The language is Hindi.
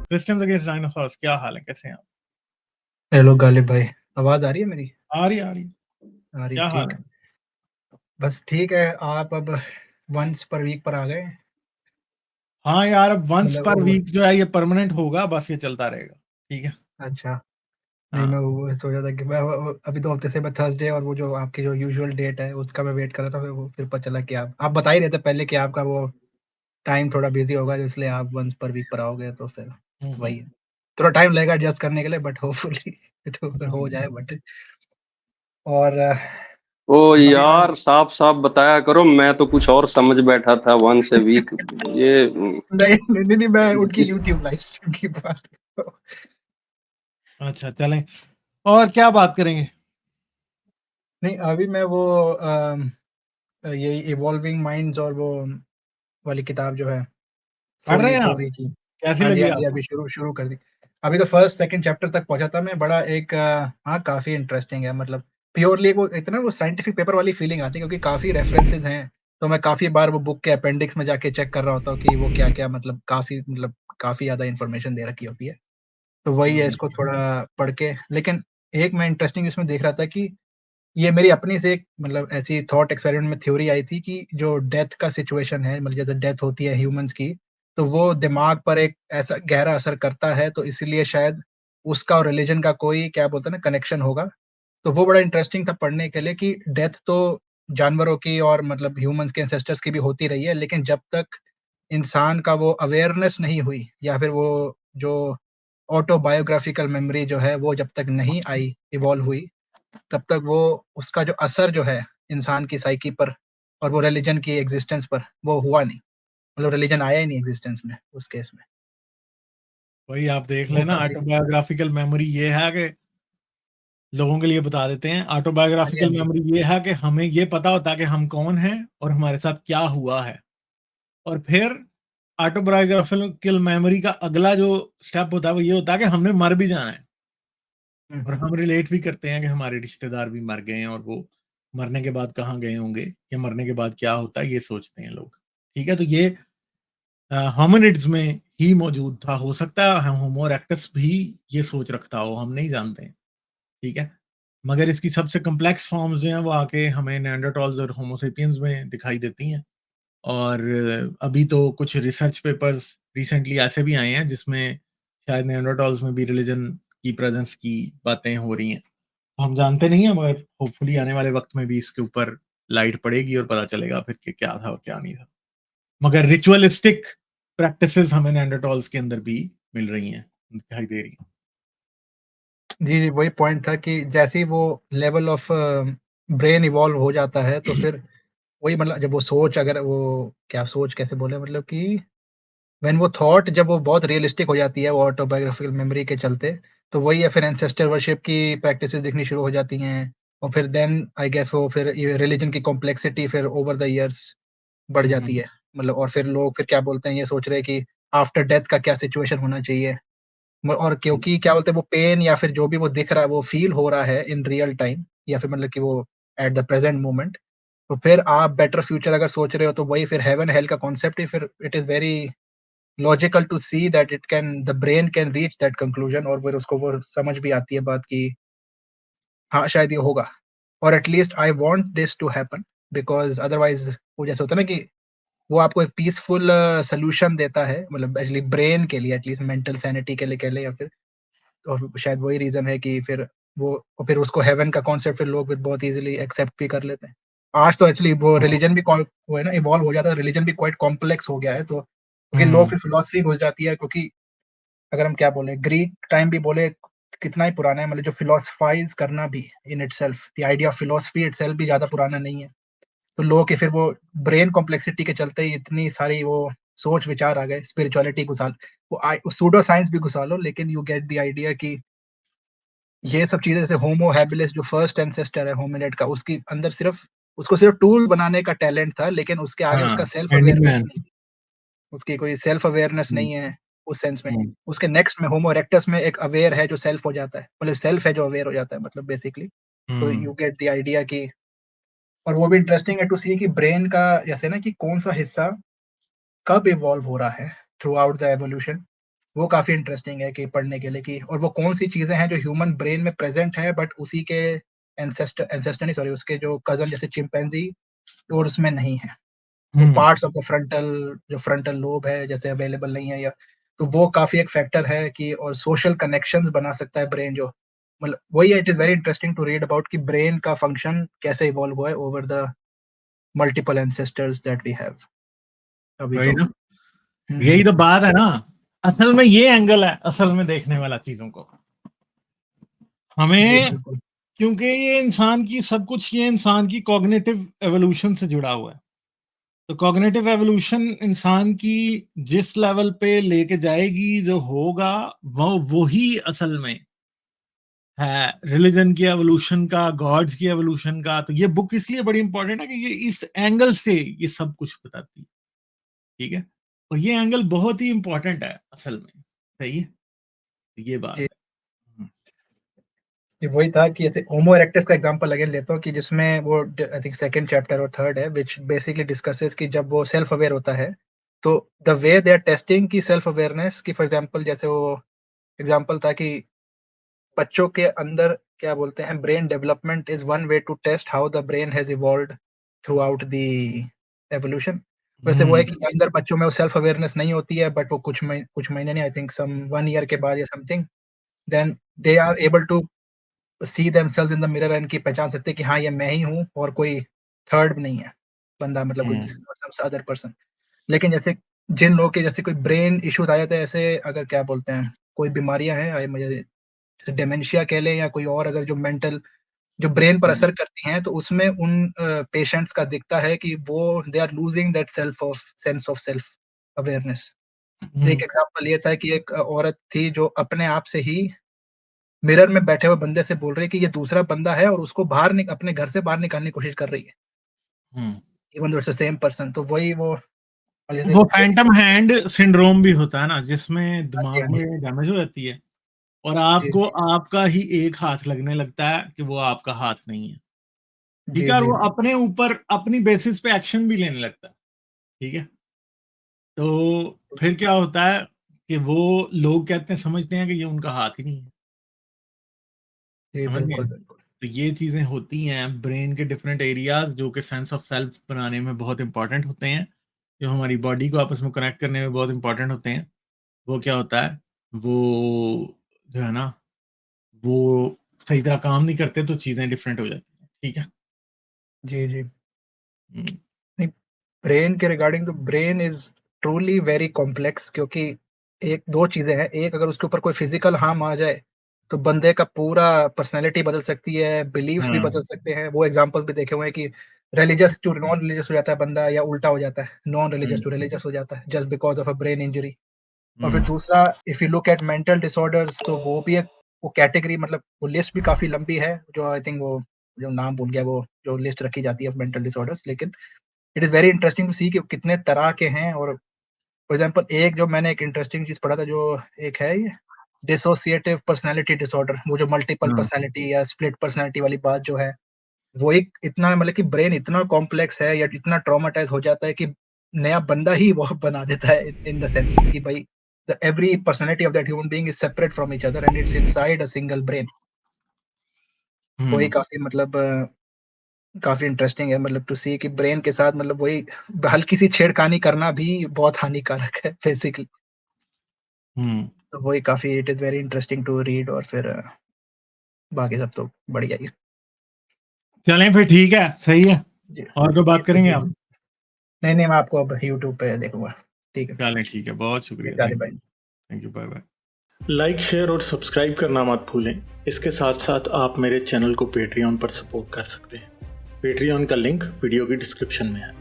क्रिश्चियंस अगेंस्ट डायनासोर्स, क्या हाल है, कैसे हैं आप? हेलो गालिब भाई, आवाज आ रही है मेरी? आ रही, आ रही। आ रही, क्या हाल ठीक। है? बस ठीक है। आप अब वंस पर वीक पर आ गए? हाँ यार, अब वंस मतलब पर वो, वीक जो है ये परमानेंट होगा, बस ये चलता रहेगा। ठीक है। अच्छा। नहीं, मैं हाँ। वो सोचा था कि मैं अभी 2 हफ्ते से मैं थर्सडे और वो जो आपकी जो यूजुअल डेट है उसका मैं वेट कर रहा था। फिर पता चला कि आप बता ही रहे थे पहले कि आपका वो टाइम थोड़ा बिजी होगा, इसलिए आप वंस पर वीक पर आओगे। तो फिर हम्म। वही है। थोड़ा टाइम लगेगा एडजस्ट करने के लिए, बट होपफुली तो हो हम्म। जाए। बट और ओ बाकी मैं यार, साफ साफ बताया करो, मैं तो कुछ और समझ बैठा था वंस ए वीक। ये नहीं नहीं नहीं नहीं, मैं उनकी यूट्यूब लाइव स्ट्रीम की बात कर रहा हूँ। अच्छा, चलें। और क्या बात करेंगे? नहीं, अभी मैं वो ये इवॉल्विंग माइंड्स और वो वाली किताब जो है पढ़ रहे फोली हैं आप? कोरी की। कैसी हाँ जी, लगी हाँ जी, आपको? अभी शुरू शुरू कर दी। अभी तो फर्स्ट सेकंड चैप्टर तक पहुंचा था मैं। बड़ा एक हाँ, काफी इंटरेस्टिंग है। मतलब प्योरली वो इतना वो साइंटिफिक पेपर वाली फीलिंग आती है, क्योंकि काफी रेफरेंसेस हैं। तो मैं काफी बार वो बुक के अपेंडिक्स में जाके चेक कर रहा होता हूँ कि वो क्या क्या, मतलब काफी ज्यादा इन्फॉर्मेशन दे रखी होती है। तो वही है, इसको थोड़ा पढ़ के। लेकिन एक मैं इंटरेस्टिंग इसमें देख रहा था कि ये मेरी अपनी से एक मतलब ऐसी थॉट एक्सपेरिमेंट में थ्योरी आई थी कि जो डेथ का सिचुएशन है, मतलब जैसे डेथ होती है ह्यूमंस की, तो वो दिमाग पर एक ऐसा गहरा असर करता है। तो इसीलिए शायद उसका और रिलीजन का कोई क्या बोलते हैं ना, कनेक्शन होगा। तो वो बड़ा इंटरेस्टिंग था पढ़ने के लिए कि डेथ तो जानवरों की और मतलब ह्यूमंस के एंसेस्टर्स की भी होती रही है, लेकिन जब तक इंसान का वो अवेयरनेस नहीं हुई, या फिर वो जो ऑटोबायोग्राफिकल मेमोरी जो है वो जब तक नहीं आई, इवॉल्व हुई, तब तक वो उसका जो असर जो है इंसान की साइकी पर और वो रिलीजन की एग्जिस्टेंस पर, वो हुआ नहीं। मतलब रिलीजन आया ही नहीं एग्जिस्टेंस में उस केस में। वही आप देख वो लेना, काफी। ऑटोबायोग्राफिकल मेमोरी ये है कि लोगों के लिए बता देते हैं। हाँ जी, हाँ ऑटोबायोग्राफिकल जी। मेमोरी ये है कि हमें ये पता होता है कि हम कौन हैं और हमारे साथ क्या हुआ है। और फिर ऑटोबायोग्राफिकल मेमोरी का अगला जो स्टेप होता है वो ये होता है कि हमने मर भी जाना है। और हम्म। हम रिलेट भी करते हैं कि हमारे रिश्तेदार भी मर गए हैं और वो मरने के बाद कहाँ गए होंगे या मरने के बाद क्या होता है, ये सोचते हैं लोग। ठीक है, तो ये होमिनिड्स में ही मौजूद था। हो सकता है होमो इरेक्टस भी ये सोच रखता हो, हम नहीं जानते हैं। ठीक है, मगर इसकी सबसे कम्प्लेक्स फॉर्म्स जो हैं वो आके हमें नेanderthals और होमोसेपियंस में दिखाई देती हैं। और अभी तो कुछ रिसर्च पेपर्स रिसेंटली ऐसे भी आए हैं जिसमें शायद नेanderthals में भी रिलीजन की प्रेजेंस की बातें हो रही हैं। हम जानते नहीं है, मगर होपफुली आने वाले वक्त में भी इसके ऊपर लाइट पड़ेगी और पता चलेगा फिर कि क्या था और क्या नहीं था। मगर रिचुअलिस्टिक प्रैक्टिसेस हमें नेanderthals के अंदर भी मिल रही हैं, दिखाई दे रही हैं। जी जी, वही पॉइंट था कि जैसे ही वो लेवल ऑफ ब्रेन इवॉल्व हो जाता है, तो फिर वही मतलब जब वो सोच, अगर वो क्या सोच कैसे बोले, मतलब कि व्हेन वो थॉट जब वो बहुत रियलिस्टिक हो जाती है वो ऑटोबायोग्राफिकल मेमोरी के चलते, तो वही है, फिर एंसेस्टर वर्शिप की प्रैक्टिसेस दिखनी शुरू हो जाती हैं। और फिर देन आई गेस वो फिर ये रिलीजन की कॉम्प्लेक्सिटी फिर ओवर द इयर्स बढ़ जाती हम्म। है। मतलब और फिर लोग फिर क्या बोलते हैं, ये सोच रहे हैं कि आफ्टर डेथ का क्या सिचुएशन होना चाहिए। और क्योंकि क्या बोलते हैं, वो पेन या फिर जो भी वो दिख रहा है वो फील हो रहा है इन रियल टाइम, या फिर मतलब कि वो एट द प्रेजेंट मोमेंट। तो फिर आप बेटर फ्यूचर अगर सोच रहे हो, तो वही फिर हेवन हेल का कॉन्सेप्ट ही फिर it is very logical to see that it can the brain can reach that conclusion. और फिर उसको वो समझ भी आती है बात कि हाँ, शायद ये होगा। और at least I want this to happen, because otherwise वो जैसे होता है ना कि वो आपको एक पीसफुल सोल्यूशन देता है, मतलब एक्चुअली ब्रेन के लिए, एटलीस्ट मेंटल सैनिटी के लिए कह लें, या फिर और शायद वही रीजन है कि फिर वो और फिर उसको हेवन का कॉन्सेप्ट फिर लोग बहुत इजीली एक्सेप्ट भी कर लेते हैं। आज तो एक्चुअली वो रिलीजन भी वो है ना, इवॉल्व हो जाता है, रिलीजन भी क्वाइट कॉम्प्लेक्स हो गया है। तो क्योंकि लोग हम्म। फिर फिलोसफी घुस जाती है, क्योंकि अगर हम क्या बोले, ग्रीक टाइम भी बोले कितना ही पुराना है, मतलब जो फिलोसफाइज करना भी in itself, the idea of philosophy itself भी ज्यादा पुराना नहीं है। तो लोग के फिर वो ब्रेन कॉम्प्लेक्सिटी के चलते ही इतनी सारी वो सोच विचार आ गए, स्पिरिचुअलिटी घुसा वो सूडो साइंस भी घुसा लो, लेकिन यू गेट द आइडिया कि ये सब चीजें, जैसे होमो हैबिलिस जो फर्स्ट एंसेस्टर है होमिनिड का, उसकी अंदर सिर्फ उसको सिर्फ टूल बनाने का टैलेंट था, लेकिन उसके आगे हाँ, उसका सेल्फ अवेयरनेस हैंडीमैन। नहीं, उसकी कोई सेल्फ अवेयरनेस हम्म। नहीं है उस सेंस में। हम्म। उसके नेक्स्ट में होमो इरेक्टस में एक अवेयर है जो सेल्फ हो जाता है, मतलब सेल्फ है जो अवेयर हो जाता है, मतलब बेसिकली। तो हम्म। यू गेट द आइडिया कि और वो भी इंटरेस्टिंग है टू सी कि ब्रेन का जैसे ना कि कौन सा हिस्सा कब इवॉल्व हो रहा है थ्रू आउट द एवोल्यूशन। वो काफ़ी इंटरेस्टिंग है कि पढ़ने के लिए कि और वो कौन-सी चीज़ें हैं जो ह्यूमन ब्रेन में प्रेज़ेंट है बट उसी के एंसेस्टर नहीं सॉरी उसके जो कज़न जैसे चिंपैंज़ी और उसमें नहीं है। वो पार्ट्स ऑफ द जो फ्रंटल लोब है जैसे अवेलेबल नहीं है या तो वो काफ़ी एक फैक्टर है कि और सोशल कनेक्शंस बना सकता है ब्रेन जो मतलब वही है it is very interesting to read about कि ब्रेन का फंक्शन कैसे इवॉल्व हुआ है over the multiple ancestors that we have अभी वही तो। ना, यही तो बात है ना, असल में ये एंगल है असल में देखने वाला चीजों को जी, हमें, बिल्कुल। क्योंकि ये इंसान की सब कुछ ये इंसान की कॉग्निटिव एवोल्यूशन से जुड़ा हुआ है। तो कॉग्निटिव एवोल्यूशन इंसान की जिस लेवल पे लेके जाएगी जो होगा वो ही असल में है रिलीजन की एवोल्यूशन का, गॉड्स की एवोल्यूशन का। तो ये बुक इसलिए बड़ी इंपॉर्टेंट है कि ये इस एंगल से ये सब कुछ बताती है, ठीक है। और ये एंगल बहुत ही इंपॉर्टेंट है असल में, सही है, तो ये बात जी, है। हम्म, ये वही था कि जैसे होमो इरेक्टस का एग्जांपल अगेन लेता हूँ कि जिसमें वो आई थिंक सेकंड चैप्टर और थर्ड है व्हिच बेसिकली डिस्कसेस कि जब वो सेल्फ अवेयर होता है तो the way they are testing की सेल्फ अवेयरनेस की फॉर एग्जांपल जैसे वो एग्जांपल था कि बच्चों के अंदर क्या बोलते हैं brain development is one way to test how the brain has evolved throughout the evolution. वैसे वो है कि अंदर बच्चों में वो सेल्फ अवेयरनेस नहीं होती है बट वो कुछ महीने नहीं आई थिंक सम 1 ईयर के बाद या something then they are able to see themselves in the mirror and की पहचान सकते हैं कि हाँ, ये मैं ही हूँ और कोई थर्ड नहीं है बंदा मतलब कोई अदर पर्सन। लेकिन जैसे जिन लोगों के जैसे कोई ब्रेन इश्यूज आ जाते हैं ऐसे अगर क्या बोलते हैं कोई बीमारियां हैं मुझे डिमेंशिया कह लें या कोई और अगर जो मेंटल जो ब्रेन पर असर करती हैं तो उसमें उन पेशेंट्स का दिखता है कि वो they are losing that sense of self awareness. एक एग्जांपल ये था कि एक औरत थी जो अपने आप से ही मिरर में बैठे हुए बंदे से बोल रही है कि ये दूसरा बंदा है और उसको अपने घर से बाहर निकालने की कोशिश कर रही है even though it's the same person. तो वही वो और जैसे वो फैंटम हैंड सिंड्रोम भी होता है ना, जिसमें हाँ जी, दिमाग हाँ में जी, डैमेज हो जाती है और जी, आपको आपका ही एक हाथ लगने लगता है कि वो आपका हाथ नहीं है, ठीक जी, है। और जी, वो अपने ऊपर अपनी बेसिस पे एक्शन भी लेने लगता है, ठीक है। तो फिर क्या होता है कि वो लोग कहते हैं, समझते हैं कि ये उनका हाथ ही नहीं है, जी, समझ गए। बिल्कुल, बिल्कुल। तो ये चीजें होती हैं ब्रेन के डिफरेंट एरियाज जो कि सेंस ऑफ सेल्फ बनाने में बहुत इंपॉर्टेंट होते हैं, जो हमारी बॉडी को आपस में कनेक्ट करने में बहुत इंपॉर्टेंट होते हैं। वो क्या होता है, वो जो है ना, वो सही तरह काम नहीं करते तो चीजें डिफरेंट हो जाती हैं, ठीक है। जी, जी। हम्म, नहीं, ब्रेन के रिगार्डिंग तो brain is truly very complex क्योंकि एक 2 चीज़ें हैं, एक अगर उसके ऊपर कोई फिज़िकल हार्म आ जाए, तो बंदे का पूरा पर्सनैलिटी बदल सकती है, बिलीफ्स भी बदल हाँ, सकते हैं। वो एग्ज़ाम्पल्स भी देखे हुए हैं कि रिलिजियस टू नॉन रिलिजियस हो जाता है बंदा या उल्टा हो जाता है, non religious to hmm, religious हो जाता है just because of a brain injury. और फिर हम्म, दूसरा if you look at mental disorders तो वो भी एक वो कैटेगरी मतलब वो लिस्ट भी काफ़ी लंबी है, जो आई थिंक वो जो नाम भूल गया वो जो लिस्ट रखी जाती है ऑफ मेंटल डिसऑर्डर्स लेकिन it is very interesting to see कि कितने तरह के हैं और फॉर एग्ज़ाम्पल एक जो मैंने एक इंटरेस्टिंग चीज़ पढ़ा था जो एक है ये डिसोसिएटिव पर्सनैलिटी डिसऑर्डर वो जो मल्टीपल हाँ, पर्सनैलिटी या स्प्लिट पर्सनैलिटी वाली बात जो है, वो एक इतना मतलब कि ब्रेन इतना कॉम्प्लेक्स है या इतना ट्रॉमाटाइज़ हो जाता है कि नया बंदा ही वो बना देता है इन द सेंस कि भाई the every personality of that human being is separate from each other and it's inside a single brain. वही हम्म, काफ़ी मतलब काफ़ी इंटरेस्टिंग है मतलब टू सी कि ब्रेन के साथ मतलब वही हल्की सी छेड़खानी करना भी बहुत हानिकारक है बेसिकली। हम्म। तो वही काफ़ी it is very interesting to read और फिर बाकी सब तो बढ़िया ही है। चलें फिर, ठीक है, सही है। जी, और कोई जी, बात जी, करेंगे जी, आप? जी। नहीं, नहीं मैं आपको अब यूट्यूब पे देखूँगा। ठीक है, चलें, ठीक है, बहुत जी, शुक्रिया, चलिए thank bye. You, thank you, bye bye. Like, share और सब्सक्राइब करना मत भूलें। इसके साथ साथ आप मेरे चैनल को पेट्रियन पर सपोर्ट कर सकते हैं। पेट्रियन का लिंक वीडियो की डिस्क्रिप्शन में है।